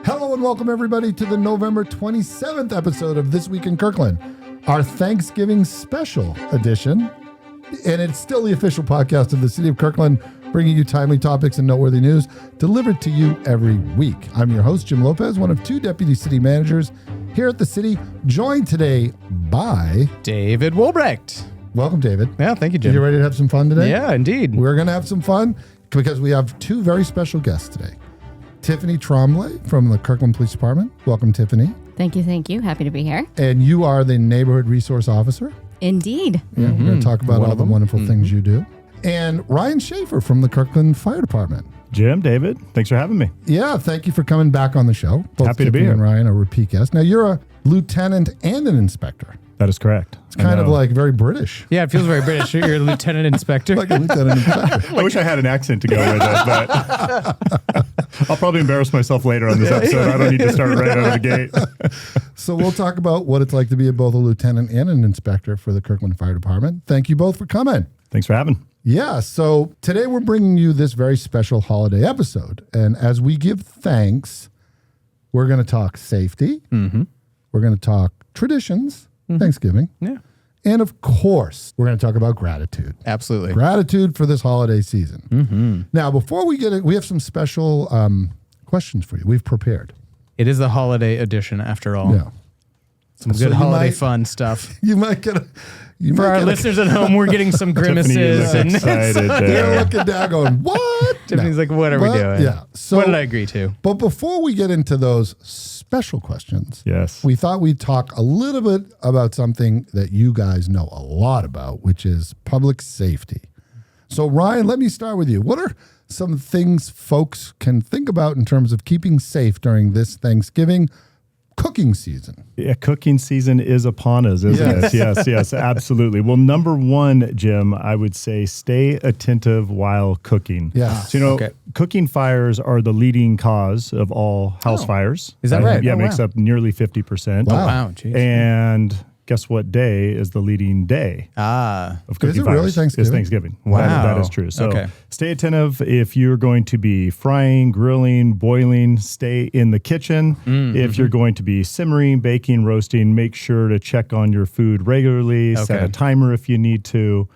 Hello and welcome everybody to the November 27th episode of This Week in Kirkland, our Thanksgiving special edition. And it's still the official podcast of the City of Kirkland, bringing you timely topics and noteworthy news delivered to you every week. I'm your host, Jim Lopez, one of two deputy city managers here at the city, joined today by David Wolbrecht. Welcome, David. Yeah, thank you, Jim. You ready to have some fun today? Yeah, indeed. We're going to have some fun because we have two very special guests today. Tiffany Trombley from the Kirkland Police Department. Welcome, Tiffany. Thank you. Happy to be here. And you are the Neighborhood Resource Officer. Indeed. Yeah, we're going to talk about all the wonderful things you do. And Ryan Sheaffer from the Kirkland Fire Department. Jim, David, thanks for having me. Yeah, thank you for coming back on the show. Both Happy to be Tiffany here. and Ryan are repeat guests. Now, you're a lieutenant and an inspector. That is correct. It's kind of like very British. Yeah, it feels very British. You're a lieutenant inspector. Like a lieutenant inspector. I wish I had an accent to go with it, but I'll probably embarrass myself later on this episode. I don't need to start right out of the gate. So we'll talk about what it's like to be both a lieutenant and an inspector for the Kirkland Fire Department. Thank you both for coming. Thanks for having. Yeah, so today we're bringing you this very special holiday episode. And as we give thanks, we're going to talk safety. Mm-hmm. We're going to talk traditions, Thanksgiving. Yeah. And of course, we're going to talk about gratitude. Absolutely. Gratitude for this holiday season. Mm-hmm. Now, before we get it, we have some special questions for you. We've prepared. It is the holiday edition after all. Yeah. Some So good you holiday might- fun stuff. You might get a... For our listeners at home, we're getting some grimaces. Tiffany is and excited You're there. looking down going, what? Tiffany's like, what are we What? doing? Yeah. So, what did I agree to? But before we get into those special questions, Yes. we thought we'd talk a little bit about something that you guys know a lot about, which is public safety. So, Ryan, let me start with you. What are some things folks can think about in terms of keeping safe during this Thanksgiving cooking season? Yeah, cooking season is upon us, isn't Yes. it? Yes, absolutely. Well, number one, Jim, I would say stay attentive while cooking. Yes. So, Okay. cooking fires are the leading cause of all house fires. Is that right? Yeah, Oh, it makes wow. up nearly 50%. Wow. Wow, geez. And guess what day is the leading day Ah, of cooking Is it fires? really Thanksgiving? It's Thanksgiving. Wow. That is true. So Okay. stay attentive. If you're going to be frying, grilling, boiling, stay in the kitchen. If you're going to be simmering, baking, roasting, make sure to check on your food regularly. Set Okay. a timer if you need to.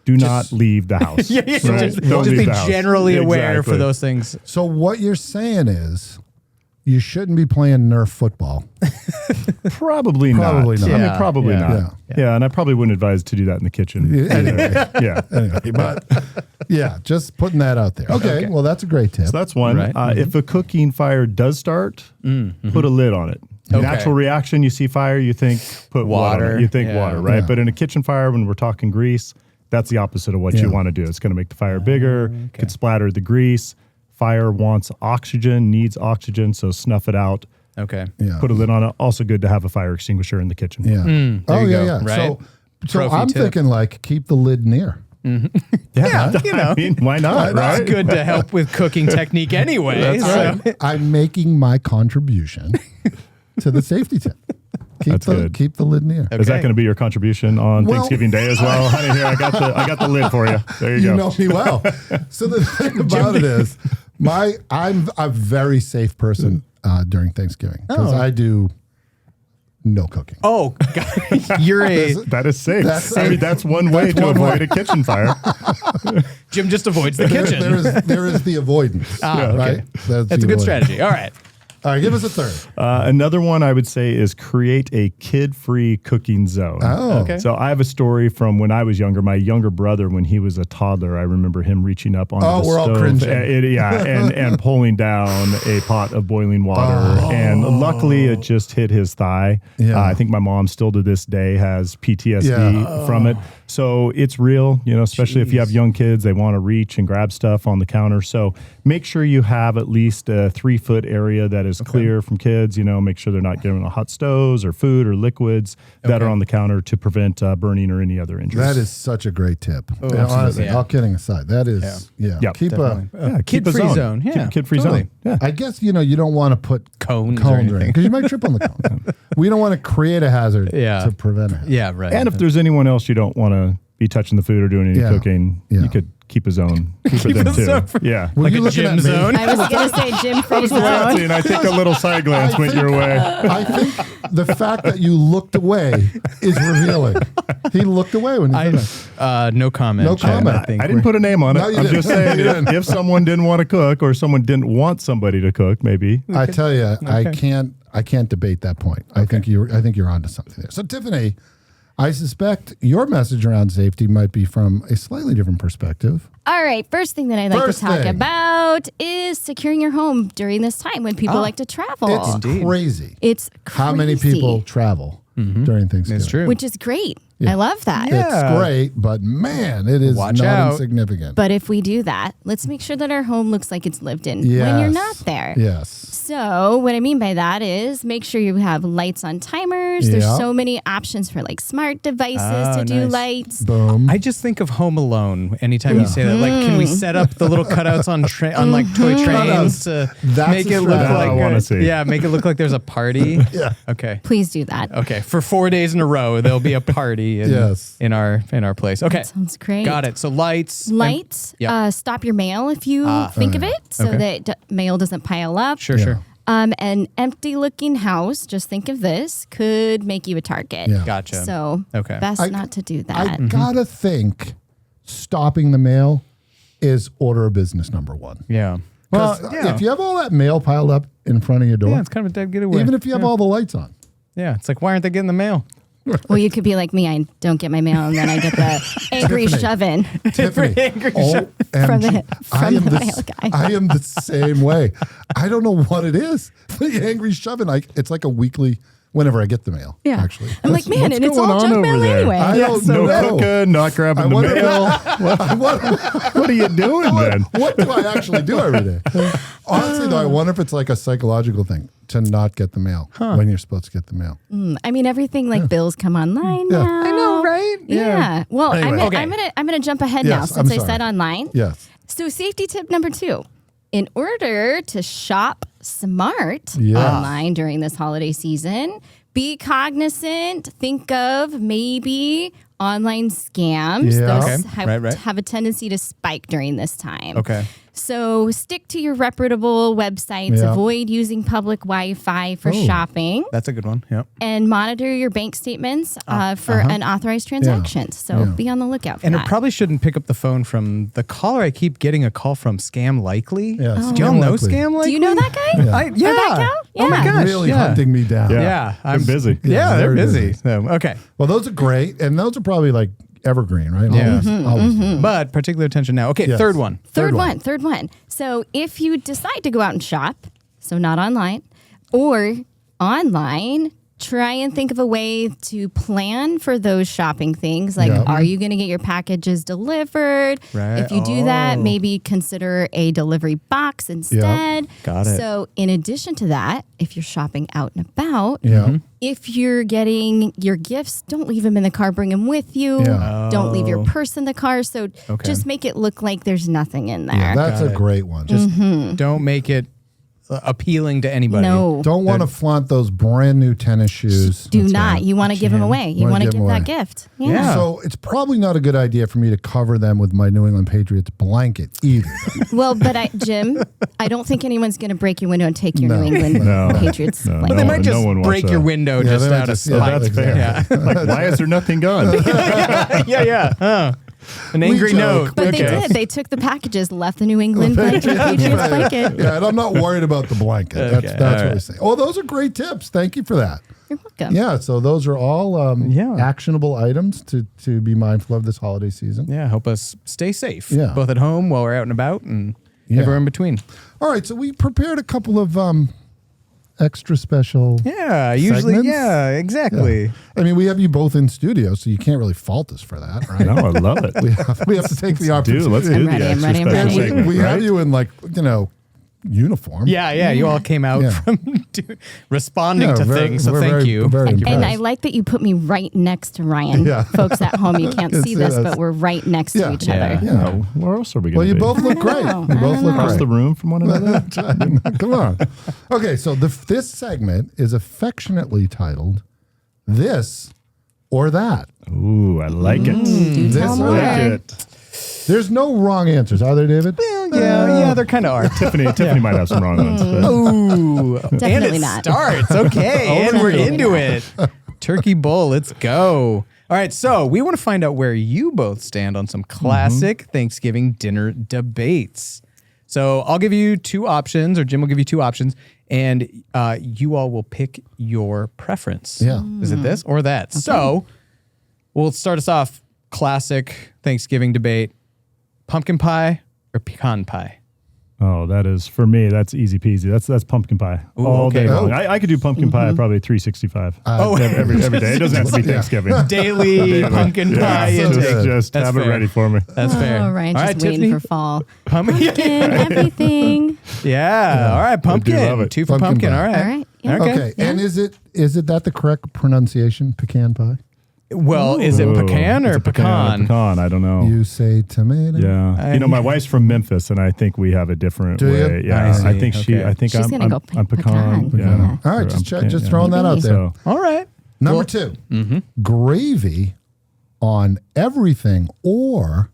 Do not leave the house. yeah. Right? Just Don't be leave the house. generally aware for Exactly. those things. So, what you're saying is you shouldn't be playing Nerf football. Probably not. Probably not. I mean, Yeah. probably Yeah. not. Yeah, and I probably wouldn't advise to do that in the kitchen. Anyway. Yeah. Anyway, but yeah, just putting that out there. Okay, well, that's a great tip. So that's one. Right. If a cooking fire does start, put a lid on it. Okay. Natural reaction, you see fire, you think put water. Water. On it. You think Yeah. water, right? Yeah. But in a kitchen fire, when we're talking grease, that's the opposite of what Yeah. you want to do. It's going to make the fire bigger, could splatter the grease. Fire wants oxygen, needs oxygen, so snuff it out. Okay. Yeah. Put a lid on it. Also good to have a fire extinguisher in the kitchen. Yeah. there you go, yeah. right? So Trophy I'm tip. thinking like keep the lid near. Yeah, you know. I mean, why not, right? It's good to help with cooking technique anyway. That's so- right. I'm making my contribution to the safety tip. That's good. Keep the lid near. Is that Okay. going to be your contribution on Well- Thanksgiving Day as well? Honey, here, I got the lid for you. There you You go. know me well. So the thing about it is, I'm a very safe person during Thanksgiving because I do no cooking. Oh, God. You're a That is safe. That's- That's one way that's to one avoid way. a kitchen fire. Jim just avoids the kitchen. There is the avoidance. okay. Right? That's a good avoidance. strategy. All right. All right, give us a third. Another one I would say is create a kid-free cooking zone. Oh, Okay. So I have a story from when I was younger. My younger brother, when he was a toddler, I remember him reaching up onto the we're all stove. cringing. And pulling down a pot of boiling water. And luckily, it just hit his thigh. Yeah. I think my mom still to this day has PTSD Yeah. from it. So it's real, especially if you have young kids, they want to reach and grab stuff on the counter. So make sure you have at least a 3-foot area that is clear from kids. Make sure they're not getting on hot stoves or food or liquids that are on the counter to prevent burning or any other injuries. that is such a great tip. Oh, Yeah, honestly, absolutely, yeah. all kidding aside, that is Yeah, keep definitely. a. keep a Kid-free zone. Yeah, Kid-free totally. zone. Yeah. I guess you don't want to put Cones or cones or anything. anything because you might trip on the cone. We don't want to create a hazard Yeah. to prevent it. Yeah, right. And if there's anyone else you don't want to be touching the food or doing any Yeah. cooking, Yeah. you could keep a zone for Keep them a too. zone for- Yeah. Were Like you a looking gym at me? zone. I was going to say gym free I zone. think a little side glance went your way. I think the fact that you looked away is revealing. He looked away when he said that. No comment. No Jim, comment. I think I didn't put a name on it. No, you I'm didn't. just saying You didn't. if someone didn't want to cook or someone didn't want somebody to cook, maybe. I tell you, I can't debate that point. I think you're onto something there. So Tiffany, I suspect your message around safety might be from a slightly different perspective. All right. First thing that I'd like First to talk thing. about is securing your home during this time when people like to travel. It's Indeed. crazy. It's crazy. How many people travel during Thanksgiving? It's true. Which is great. Yeah. I love that. Yeah. It's great, but man, it is Watch not out. insignificant. But if we do that, let's make sure that our home looks like it's lived in when you're Yes. not there. Yes. So what I mean by that is make sure you have lights on timers. There's Yeah. so many options for like smart devices to do nice. lights. Boom. I just think of Home Alone anytime you say that. Like, can we set up the little cutouts on on like toy trains to That's make a it look strategy. like I wanna see. Yeah, make it look like there's a party. Yeah. Okay. Please do that. Okay. For 4 days in a row, there'll be a party Yes. in our place. Okay. Sounds great. Got it. So lights. Lights. Yep. Stop your mail if you think of it, so Okay. that mail doesn't pile up. Sure, sure. An empty-looking house. Just think of this could make you a target. Yeah. Gotcha. So Okay. best not to do I that. gotta think stopping the mail is order of business number one. Yeah. 'Cause Well, yeah. if you have all that mail piled up in front of your door, Yeah, it's kind of a dead giveaway. even if you have all the lights on, Yeah, it's like, why aren't they getting the mail? Well, you could be like me. I don't get my mail, and then I get the angry Tiffany. shove-in. Tiffany, From OMG, I am the the mail guy. I am the same way. I don't know what it is. The angry shoving, it's like a weekly. Whenever I get the mail, Yeah. actually, I'm like, man, what's and it's going all on junk over mail there? anyway. I don't No know. cooking, not grabbing I the wonder- mail. what, What are you doing then? what do I actually do every day? Honestly, though, I wonder if it's like a psychological thing to not get the mail when you're supposed to get the mail. I mean, everything like bills come online Yeah. now. I know, right? Yeah. Well, Anyway. I'm, Okay. I'm gonna jump ahead now Yes, since I'm I sorry. said online. Yes. So safety tip number 2. In order to shop smart Yes. online during this holiday season, be cognizant. Think of maybe online scams. Yeah. Those Okay. Right. have a tendency to spike during this time. Okay. So stick to your reputable websites. Yeah. Avoid using public Wi-Fi for shopping, That's a good one. Yep. and monitor your bank statements for unauthorized transactions. So be on the lookout for And that. it probably shouldn't pick up the phone from the caller. I keep getting a call from Scam Likely. Yeah, Do y'all Scam know Likely. Scam Likely? Do you know that guy? Yeah. that gal? Oh my Yeah. gosh. Really yeah. hunting me down. Yeah. I'm busy. Yeah, they're very busy. busy. So, okay. Well, those are great, and those are probably like evergreen, right? Yeah. Always. But particular attention now. Okay, Yes. third one. Third one. So if you decide to go out and shop, so not online, or online, try and think of a way to plan for those shopping things. Like, Yeah. are you going to get your packages delivered? Right. If you do that, maybe consider a delivery box instead. Got it. So in addition to that, if you're shopping out and about, Yeah. if you're getting your gifts, don't leave them in the car. Bring them with you. Yeah. Don't leave your purse in the car. So Okay. just make it look like there's nothing in there. Yeah, that's Got a it. great one. Just don't make it appealing to anybody. No. Don't want to flaunt those brand new tennis shoes. Do not. You want to give them away. You Wanna want to give give 'em that away. gift. Yeah. Yeah. So it's probably not a good idea for me to cover them with my New England Patriots blanket either. Well, but Jim, I don't think anyone's going to break your window and take your No. New England No. Patriots. No. blanket. But they No might one- just no one wants break that. your window Yeah, just they might out of just- yeah, spite. that's fair. Yeah. Like, why is there nothing gone? yeah. Huh. An angry joke. note. But they Okay. did. They took the packages, left the New England Patriots blanket. Yeah, and I'm not worried about the blanket. That's Okay, what all I right. say. Oh, those are great tips. Thank you for that. You're welcome. Yeah, so those are all Yeah. actionable items to be mindful of this holiday season. Yeah, help us stay safe. Yeah. Both at home while we're out and about and Yeah. everywhere in between. All right, so we prepared a couple of extra special. Yeah, usually. Segments? Yeah, exactly. I mean, we have you both in studio, so you can't really fault us for that, right? No, I love it. we have to take the opportunity. Dude, let's do I'm the ready, I'm extra ready, I'm special ready. segment, We right? have you in uniform. Yeah. You all came out Yeah. from responding Yeah, to very- things. So we're thank very- you. very Thank you. And impressed. I like that you put me right next to Ryan. Yeah. Folks at home, you can't see this, Yes. but we're right next Yeah. to each Yeah. other. Yeah. No, where else are we going Well, to you be? both look great. know. You both look Across great. the room from one another? Come on. Okay, so this segment is affectionately titled "This or That." Ooh, I like it. Do This tell or more. I like that. it. There's no wrong answers, are there, David? Yeah, there kind of are. Tiffany might have some wrong ones. But. Ooh, Definitely and it not. starts. Okay, and we're into Definitely it. Turkey bowl, let's go. All right, so we want to find out where you both stand on some classic Thanksgiving dinner debates. So I'll give you two options, or Jim will give you two options, and you all will pick your preference. Yeah. Is it this or that? Okay. So we'll start us off. Classic Thanksgiving debate: pumpkin pie or pecan pie? Oh, that is, for me, that's easy peasy. That's pumpkin pie all day long. I could do pumpkin pie probably 365. Every day. It doesn't have to be Thanksgiving. Daily pumpkin pie. Just have fair. it ready for me. That's fair. Oh, Ryan's just waiting Tiffany? for fall. Pumpkin. Everything. Yeah. All right. I do love Pumpkin. it. 2 for Pumpkin pumpkin. pie. All right. All right. Yeah. Okay. And is it that the correct pronunciation, pecan pie? Well, is it pecan or It's a pecan? Pecan. I don't know. You say tomato. Yeah. My wife's from Memphis, and I think we have a different Do you? way. Yeah. I see. I think Okay. I think She's I'm gonna go I'm pecan. pecan. Yeah. All right, Or just I'm pecan, yeah. throwing that out there. So, All right. Number 2, gravy on everything or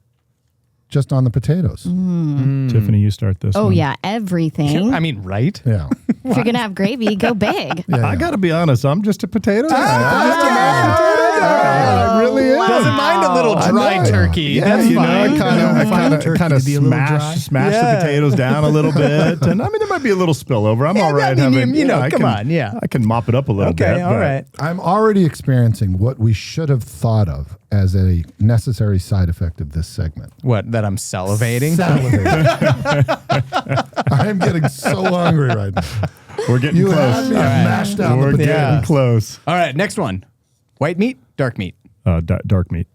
just on the potatoes. Tiffany, you start this Oh one. yeah, everything. I mean, right? Yeah. If you're gonna have gravy, go big. I got to be honest. I'm just a potato guy. I really am. Doesn't mind a little dry turkey. Yeah, That's fine. I kind of to be a little dry. smash Yeah. the potatoes down a little bit, and I mean there might be a little spillover. I'm all right. I mean, having, you know, I come can- on, yeah. I can mop it up a little bit. Okay. All right. I'm already experiencing what we should have thought of as a necessary side effect of this segment. What? That I'm salivating? I'm getting so hungry right now. We're getting You close. had me mashed down We're the potato. getting close. All right. Next one. White meat, dark meat. Dark meat.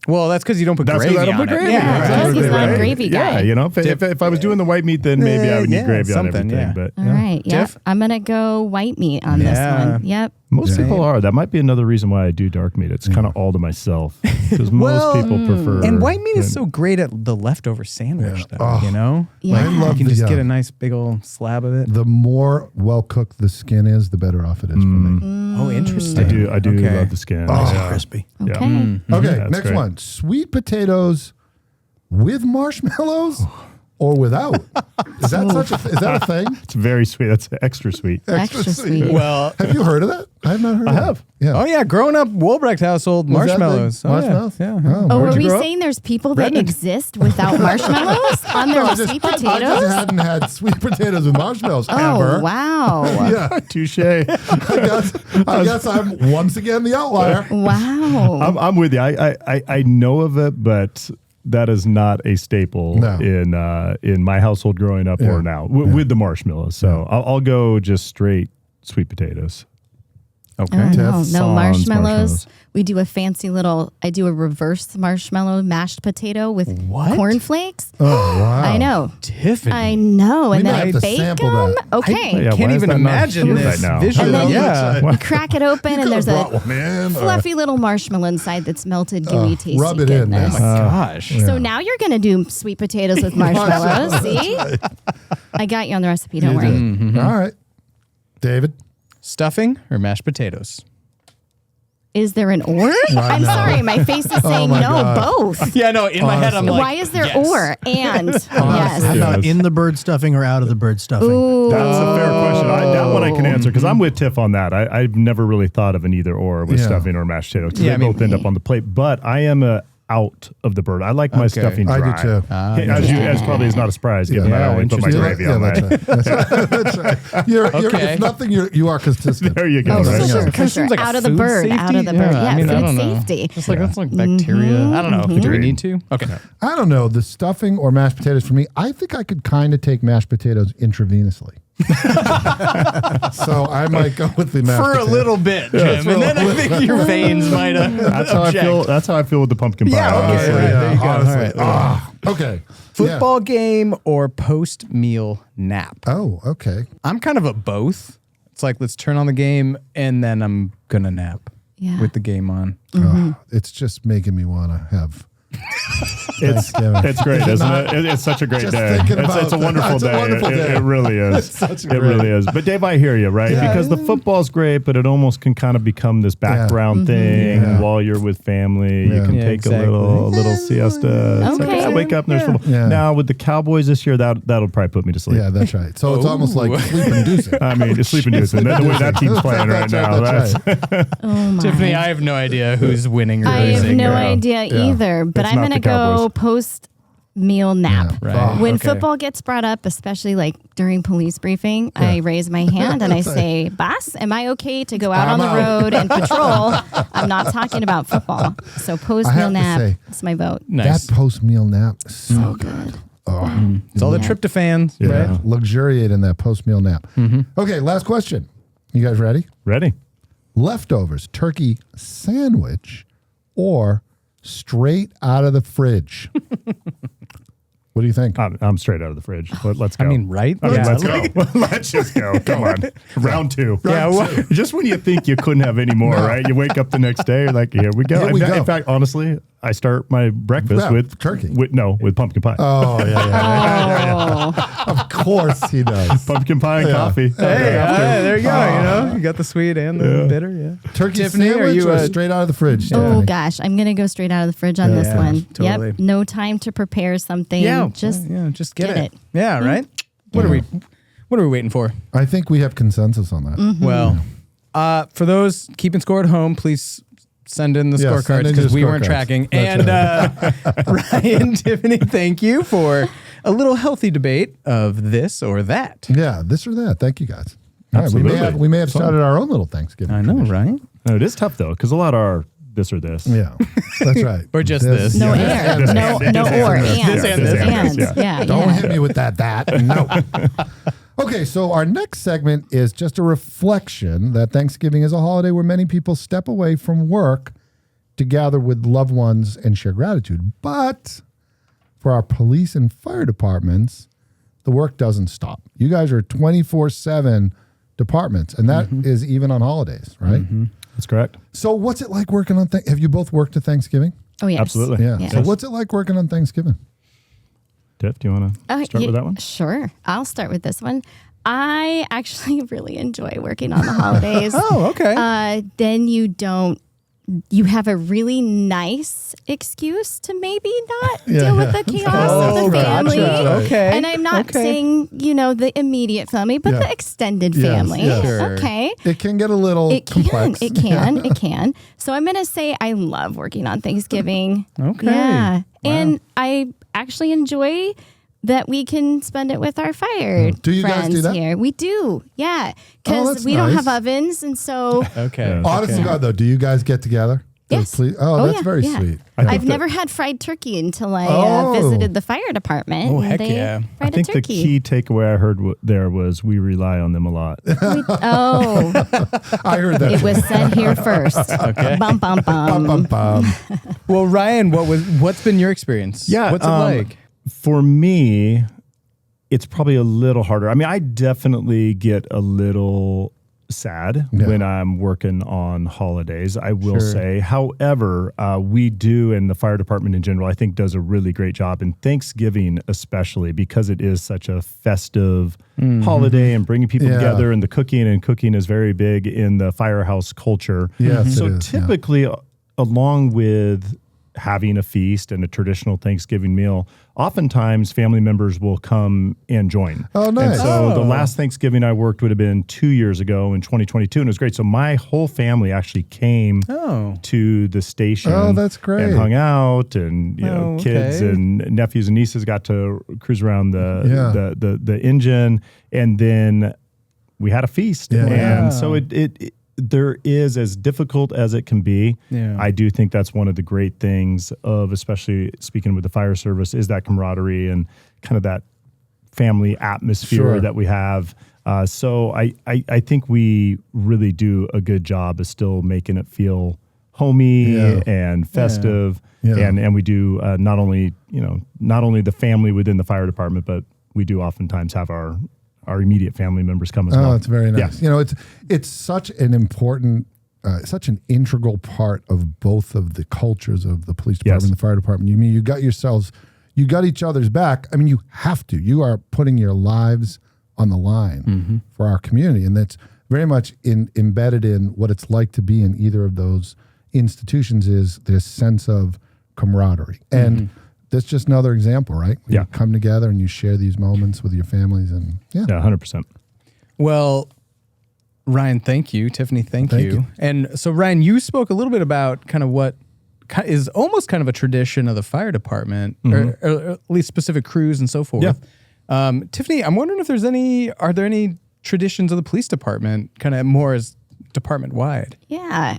Well, that's because you don't put That's gravy because I don't on put it. gravy. Yeah. Right. Exactly He's not a right. gravy guy. Yeah, you know, if I was doing the white meat, then maybe I would need Yeah, gravy on something, everything. yeah. But All right. Yeah. Jeff? I'm gonna go white meat on this Yeah. one. Yep. most Same. people are. That might be another reason why I do dark meat. It's kind of all to myself because most people prefer. And white meat is so great at the leftover sandwich, Yeah. though, Oh. you know? Yeah. I love You can just the, get a nice big old slab of it. the more well cooked the skin is, the better off it is for me. Oh, interesting. I do Okay. love the skin. Nice Yeah. and crispy. Yeah. Okay. Okay, That's next great. one. Sweet potatoes with marshmallows or without? Is that a thing? It's very sweet. That's extra sweet. Extra sweet. Well, Have you heard of that? I have not heard of that. have. Yeah. oh yeah, growing up Wolbrecht household, Was that marshmallows. thing? Oh, Marshmallows? Yeah. Oh, Oh, where'd are you we grow up? saying there's people that Redmond. exist without marshmallows on their I sweet just potatoes? hadn't had sweet potatoes with marshmallows Oh, ever. wow. Yeah, Touche. I guess I'm once again the outlier. Wow. I'm with you. I know of it, but that is not a staple No. in my household growing up Yeah. or now with the marshmallows. So I'll go just straight sweet potatoes. Okay. Oh, no, Tiff, no sans marshmallows. marshmallows. We do I do a reverse marshmallow mashed potato with What? cornflakes. Oh, wow. I know. Tiffany. I know. And may then have I to bake sample them. that. Okay. Yeah, Can't why is even that not imagine here this right now? visually. And then Yeah. you crack it open and there's Brought a one in, or- fluffy little marshmallow inside that's melted, gooey, tasty rub it in, goodness. Oh my gosh. So now you're going to do sweet potatoes with marshmallows. See? I got you on the recipe. Don't worry. Mm-hmm. All right. David? Stuffing or mashed potatoes? Is there an or? I'm know. sorry. My face is saying my no, gosh. both. Yeah, no, in my head I'm Honestly. like, Why is there yes. or? And yes. Honestly. About in the bird stuffing or out of the bird stuffing? That's a fair question. That one I can answer because I'm with Tiff on that. I've never really thought of an either or with Yeah. stuffing or mashed potatoes. 'Cause Yeah, they I mean- both end up on the plate. But I am out of the bird. I like my Okay. stuffing I dry. do too. As probably is not a surprise given Yeah. that I only put my Interesting. gravy on mine. That's right. That's right. You're, Okay. if nothing, you are consistent. There you go. Oh, right? for Yeah. sure, It for seems sure. like a Out of the food bird, out of the safety? bird. Yeah, Yeah, I mean, I food don't know. safety. It's like that's like bacteria. I don't know. Do we need to? Okay. I don't know. The stuffing or mashed potatoes for me, I think I could kind of take mashed potatoes intravenously. So I might go with the mashed For a potato. little bit, Jim, and then I think your veins might have. That's how I feel. That's how I feel with the pumpkin pie. Yeah, okay, honestly. right, there you go. honestly. All right. Okay. Football game or post meal nap? Yeah. Oh, okay. I'm kind of a both. It's like let's turn on the game and then I'm gonna nap Yeah. with the game on. It's just making me want to have It's great, isn't it? It's such a great Just day. thinking It's a about wonderful that. It's a day. wonderful day. It really is. It really is. But Dave, I hear you, right? Yeah. Because the football's great, but it almost can kind of become this background thing while you're with family. You can take exactly. a little siesta. It's like, Okay. I wake up and there's football. Yeah. Now with the Cowboys this year, that'll probably put me to sleep. Yeah, that's right. So it's almost like sleep-inducing. I mean, it's sleep-inducing. The way that team's playing right now. That's right. Oh my. Tiffany, I have no idea who's winning or I have losing. no or- idea either, but It's I'm not going to the go Cowboys. post meal nap. Right. Oh, When okay. football gets brought up, especially like during police briefing, I raise my hand and I say, "Boss, am I okay to go out I'm on the out." road and patrol?" I'm not talking about football. So post I meal have to nap say, is my vote. Nice. That post-meal nap, So good. It's all the tryptophan, Yeah. right? luxuriate in that post-meal nap. Okay, last question. You guys ready? Ready? Leftovers, turkey sandwich, or straight out of the fridge? What do you think? I'm straight out of the fridge. Let's go. I mean, right? I mean, Yeah. let's go. Let's just go. Come on. Round two. Yeah, well- Just when you think you couldn't have any more, right? You wake up the next day, you're like, here we go. Here we go. In fact, honestly, I start my breakfast Yeah, with turkey. With pumpkin pie. Oh, yeah. Oh, Of course he does. Pumpkin pie and coffee. Hey, there you go. You know, you got the sweet and the bitter. Yeah. Turkey Tiffany, are sandwich you or a- straight out of the fridge? oh Tiffany? gosh, I'm going to go straight out of the fridge on this Yeah, one. totally. Yep. No time to prepare something. Just just get get it. it. Yeah, right. What are we waiting for? I think we have consensus on that. Mm-hmm. Well, for those keeping score at home, please send in the Yeah, scorecards send in because your we weren't scorecards. tracking. That's And Ryan, Tiffany, thank you for a little healthy debate of this or that. Yeah, this or that. Thank you, guys. All right, Absolutely. we may have started our own little Thanksgiving. I know, tradition. right? No, it is tough though, because a lot are this or this. Yeah, that's right. Or just this. no Yeah. air. No or. And. This and this. And. Yeah. Yeah. Don't yeah. hit me with that. No. Okay, so our next segment is just a reflection that Thanksgiving is a holiday where many people step away from work to gather with loved ones and share gratitude. But for our police and fire departments, the work doesn't stop. You guys are 24/7 departments, and that is even on holidays, right? That's correct. So what's it like working on have you both worked at Thanksgiving? Oh, yes. Absolutely. Yeah. Yeah. So what's it like working on Thanksgiving? Tiff, do you want to start with that one? Sure. I'll start with this one. I actually really enjoy working on the holidays. Oh, okay. Then you have a really nice excuse to maybe not deal with the chaos of the family. gotcha. Okay. And I'm not saying, the immediate family, but the extended Yes, family. yes. Sure. Okay. It can get a little It can. complex. It can. It can. So I'm going to say I love working on Thanksgiving. Okay. Yeah. Wow. And I actually enjoy that we can spend it with our fire Do you guys friends do that? here. We do. Yeah. Oh, Because that's we don't nice. have ovens. And so, Okay. Honest to God, though, do you guys get together? yes. Oh, that's yeah, very yeah. sweet. I've never had fried turkey until I Oh. visited the fire department. Oh, and heck they yeah. I fried think a the turkey. key takeaway I heard there was we rely on them a lot. Oh, I heard that. it was said here first. Okay. Bum, bum, bum. Bum, bum, bum. Well, Ryan, what's been your experience? Yeah, What's it like? For me, it's probably a little harder. I mean, I definitely get a little sad when I'm working on holidays, I will say. However, we do, and the fire department in general, I think does a really great job, and Thanksgiving especially, because it is such a festive holiday and bringing people together, and the cooking is very big in the firehouse culture. Yes, So it is, typically, along with having a feast and a traditional Thanksgiving meal, oftentimes family members will come and join. Oh, nice. And so the last Thanksgiving I worked would have been 2 years ago in 2022, and it was great. So my whole family actually came to the station. Oh, that's great. And hung out, and kids and nephews and nieces got to cruise around the engine, and then we had a feast. Yeah. And so it there is, as difficult as it can be, I do think that's one of the great things of, especially speaking with the fire service, is that camaraderie and kind of that family atmosphere that we have. So I think we really do a good job of still making it feel homey and festive. Yeah. And we do not only the family within the fire department, but we do oftentimes have our immediate family members come as well. Oh, it's very nice. Yeah. It's such an important such an integral part of both of the cultures of the police department and the fire department. You mean you got each other's back. I mean, you have to. You are putting your lives on the line for our community, and that's very much embedded in what it's like to be in either of those institutions. Is this sense of camaraderie, and that's just another example, right? When you come together and you share these moments with your families, and 100%. Well, Ryan, thank you. Tiffany, thank you. And so, Ryan, you spoke a little bit about kind of what is almost kind of a tradition of the fire department, or at least specific crews and so forth. Yeah. Tiffany, I'm wondering if are there any traditions of the police department, kind of more as department wide? Yeah,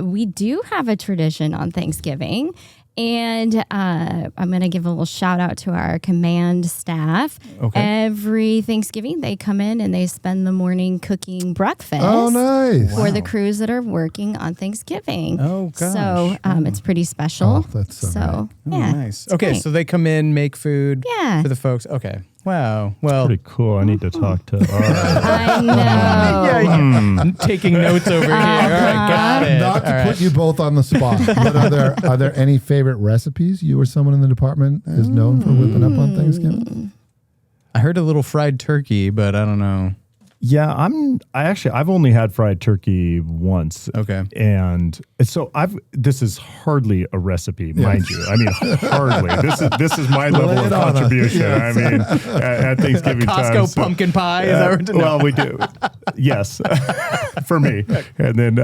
we do have a tradition on Thanksgiving. And I'm going to give a little shout out to our command staff. Okay. Every Thanksgiving, they come in and they spend the morning cooking breakfast. Oh, nice. For the crews that are working on Thanksgiving. Oh, gosh. So it's pretty special. Oh, that's so yeah. Oh, nice. Okay, so they come in, make food for the folks. Okay. Wow. Well, pretty cool. I need to talk to I know. I'm taking notes over here. All right, got it. Not to put you both on the spot, but are there any favorite recipes you or someone in the department is known for whipping up on Thanksgiving? I heard a little fried turkey, but I don't know. Yeah, I've only had fried turkey once. Okay. And so this is hardly a recipe, mind you. I mean, hardly. This is my level of contribution. I mean, at Thanksgiving time. Costco pumpkin pie, is that what? Well, we do. Yes. For me. And then,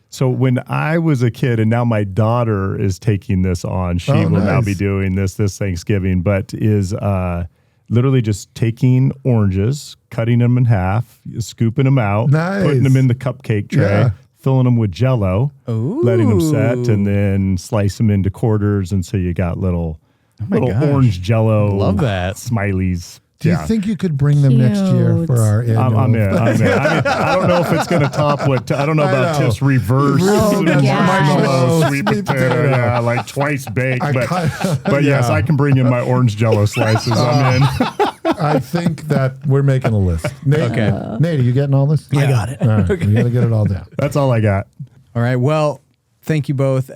so when I was a kid, and now my daughter is taking this on, she will now be doing this Thanksgiving, but is literally just taking oranges, cutting them in half, scooping them out, putting them in the cupcake tray, filling them with Jell-O, letting them set, and then slice them into quarters, and so you got little orange Jell-O. Love that. Smileys. Do you think you could bring them next year for our annual? I'm in. I mean, I don't know if it's going to top what. I don't know about Tiff's reverse marshmallow, sweet potato, like twice baked. But yes, I can bring in my orange Jell-O slices. I'm in. I think that we're making a list. Nate, Nate, are you getting all this? I got it. All right, we got to get it all down. That's all I got. All right. Well, thank you both.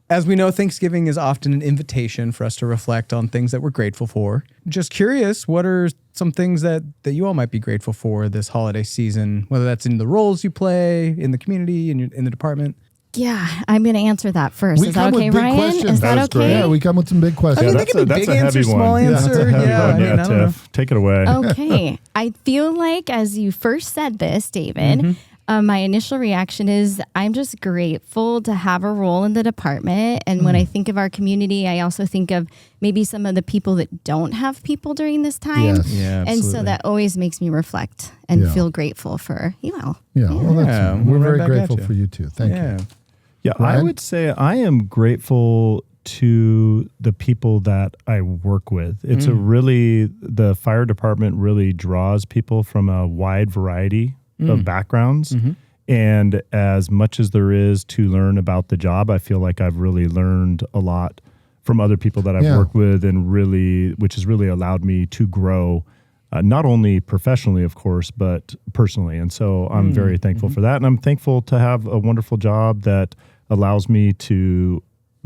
As we know, Thanksgiving is often an invitation for us to reflect on things that we're grateful for. Just curious, what are some things that you all might be grateful for this holiday season, whether that's in the roles you play, in the community, in the department? Yeah, I'm going to answer that first. We Is that come okay, with big Ryan? questions. Is that okay? Yeah, we come with some big questions. I mean, that's big a answer, heavy small one. answer. That's a heavy one. I mean, I don't know. Tiff, take it away. Okay. I feel like as you first said this, David, my initial reaction is I'm just grateful to have a role in the department. And when I think of our community, I also think of maybe some of the people that don't have people during this time. Yes. Yeah, And absolutely. so that always makes me reflect and feel grateful for you all. Yeah, well, we're right very back grateful at you. for you too. Thank you. Yeah, Ryan? I would say I am grateful to the people that I work with. It's the fire department really draws people from a wide variety of backgrounds. And as much as there is to learn about the job, I feel like I've really learned a lot from other people that I've worked with, and which has really allowed me to grow, not only professionally, of course, but personally. And so I'm very thankful for that. And I'm thankful to have a wonderful job that allows me to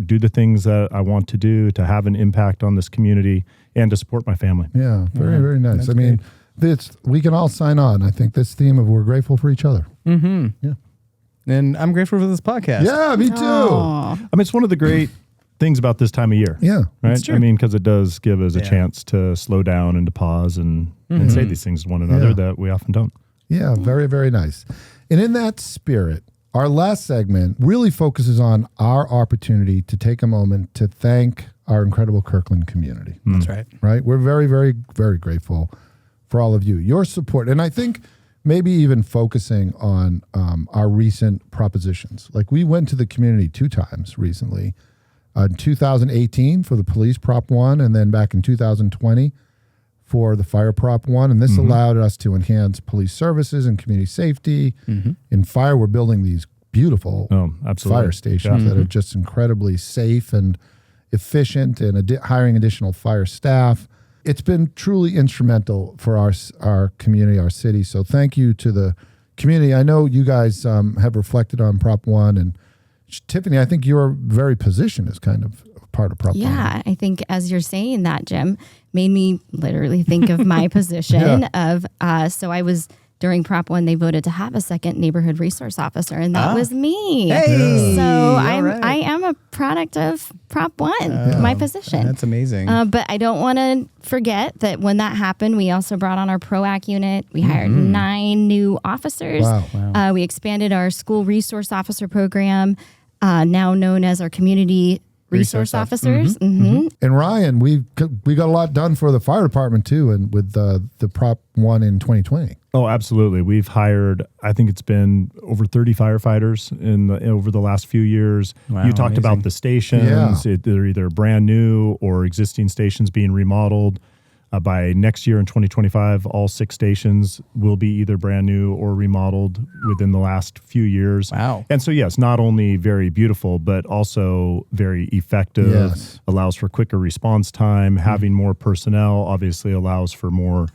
do the things that I want to do, to have an impact on this community, and to support my family. Yeah, very, very nice. That's I mean, we can all sign on. I think this theme of we're grateful for each other. Yeah. And I'm grateful for this podcast. Yeah, me too. Aw. I mean, it's one of the great things about this time of year. Yeah. Right? It's true. I mean, because it does give us a chance to slow down and to pause and say these things to one another that we often don't. Yeah, very, very nice. And in that spirit, our last segment really focuses on our opportunity to take a moment to thank our incredible Kirkland community. That's right. Right? We're very, very, very grateful for all of you, your support. And I think maybe even focusing on our recent propositions. Like we went to the community 2 times recently, in 2018 for the police Prop 1, and then back in 2020 for the fire Prop 1. And this allowed us to enhance police services and community safety. In fire, we're building these beautiful fire stations that are just incredibly safe and efficient, and hiring additional fire staff. It's been truly instrumental for our community, our city. So thank you to the community. I know you guys have reflected on Prop 1, and Tiffany, I think your very position is kind of part of Prop 1. Yeah, I think as you're saying that, Jim, made me literally think of my position of, so I was, during Prop 1, they voted to have a second neighborhood resource officer, and that was me. Hey, so right. I am a product of Prop 1, my position. That's amazing. But I don't want to forget that when that happened, we also brought on our PROAC unit. We hired 9 new officers. Wow. We expanded our school resource officer program, now known as our community resource officers. And Ryan, we got a lot done for the fire department too, and with the Prop 1 in 2020. Oh, absolutely. We've hired, I think it's been over 30 firefighters over the last few years. Wow, you talked about the stations. They're either brand new or existing stations being remodeled. By next year in 2025, all 6 stations will be either brand new or remodeled within the last few years. Wow. And so, yes, not only very beautiful, but also very effective, Yes. allows for quicker response time. Having more personnel obviously allows for more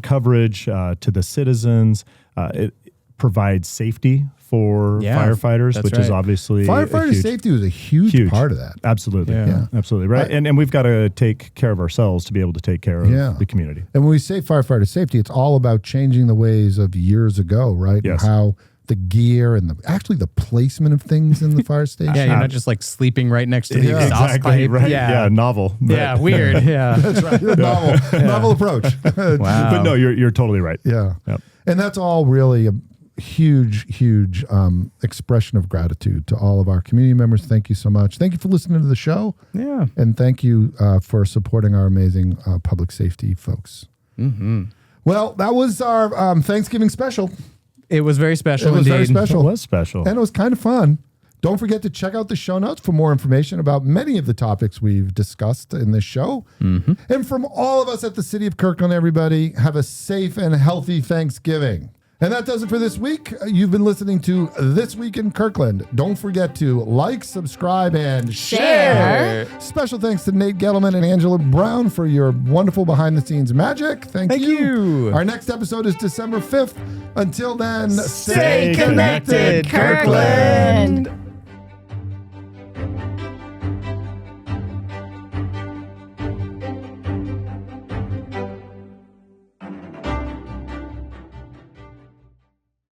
coverage to the citizens. It provides safety for firefighters, that's which is right. obviously Firefighter safety was a huge part of that. Absolutely. Yeah. Absolutely. Right. And we've got to take care of ourselves to be able to take care of the community. And when we say firefighter safety, it's all about changing the ways of years ago, right? Yes. And how the gear and the placement of things in the fire station. Yeah, you're not just like sleeping right next to the Yeah. exhaust pipe. Right. Yeah. Novel. Yeah, weird. Yeah. That's right. Novel approach. Wow. But no, you're totally right. Yeah. Yep. And that's all really a huge expression of gratitude to all of our community members. Thank you so much. Thank you for listening to the show. Yeah. And thank you for supporting our amazing public safety folks. Well, that was our Thanksgiving special. It was very special. It was very indeed. special. It was special. And it was kind of fun. Don't forget to check out the show notes for more information about many of the topics we've discussed in this show. And from all of us at the City of Kirkland, everybody, have a safe and healthy Thanksgiving. And that does it for this week. You've been listening to This Week in Kirkland. Don't forget to like, subscribe, and Share. Special thanks to Nate Gettleman and Angela Brown for your wonderful behind-the-scenes magic. Thank you. Our next episode is December 5th. Until then, Stay connected, Kirkland.